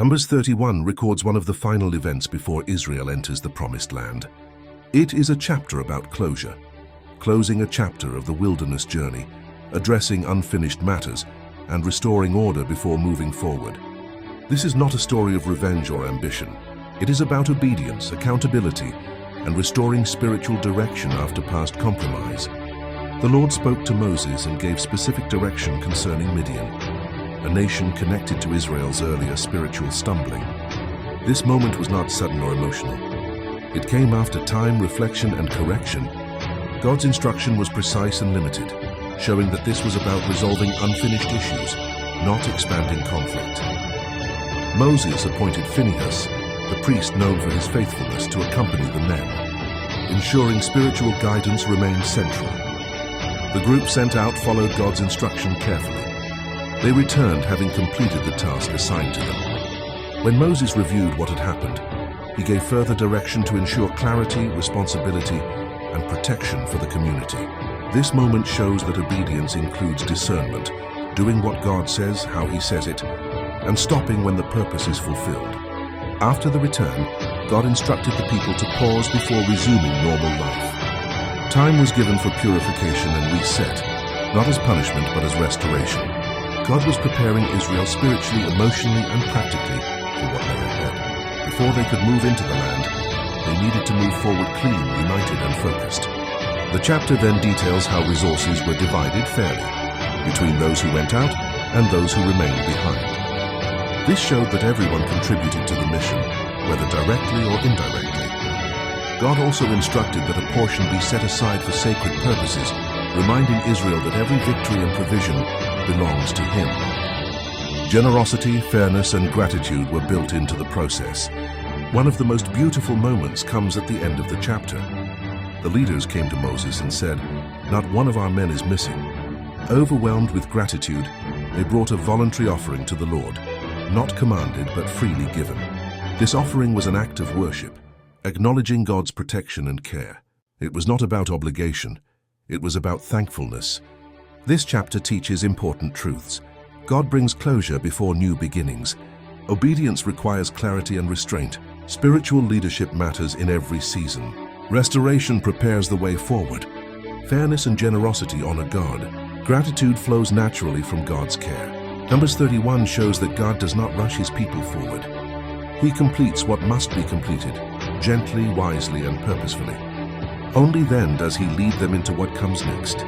Numbers 31 records one of the final events before Israel enters the Promised Land. It is a chapter about closure, closing a chapter of the wilderness journey, addressing unfinished matters, and restoring order before moving forward. This is not a story of revenge or ambition. It is about obedience, accountability, and restoring spiritual direction after past compromise. The Lord spoke to Moses and gave specific direction concerning Midian, a nation connected to Israel's earlier spiritual stumbling. This moment was not sudden or emotional. It came after time, reflection, and correction. God's instruction was precise and limited, showing that this was about resolving unfinished issues, not expanding conflict. Moses appointed Phinehas, the priest known for his faithfulness, to accompany the men, ensuring spiritual guidance remained central. The group sent out followed God's instruction carefully. They returned having completed the task assigned to them. When Moses reviewed what had happened, he gave further direction to ensure clarity, responsibility, and protection for the community. This moment shows that obedience includes discernment, doing what God says, how He says it, and stopping when the purpose is fulfilled. After the return, God instructed the people to pause before resuming normal life. Time was given for purification and reset, not as punishment but as restoration. God was preparing Israel spiritually, emotionally, and practically for what lay ahead. Before they could move into the land, they needed to move forward clean, united, and focused. The chapter then details how resources were divided fairly between those who went out and those who remained behind. This showed that everyone contributed to the mission, whether directly or indirectly. God also instructed that a portion be set aside for sacred purposes, reminding Israel that every victory and provision belongs to Him. Generosity, fairness, and gratitude were built into the process. One of the most beautiful moments comes at the end of the chapter. The leaders came to Moses and said, "Not one of our men is missing." Overwhelmed with gratitude, they brought a voluntary offering to the Lord, not commanded but freely given. This offering was an act of worship, acknowledging God's protection and care. It was not about obligation, it was about thankfulness. This chapter teaches important truths. God brings closure before new beginnings. Obedience requires clarity and restraint. Spiritual leadership matters in every season. Restoration prepares the way forward. Fairness and generosity honor God. Gratitude flows naturally from God's care. Numbers 31 shows that God does not rush His people forward. He completes what must be completed, gently, wisely, and purposefully. Only then does He lead them into what comes next.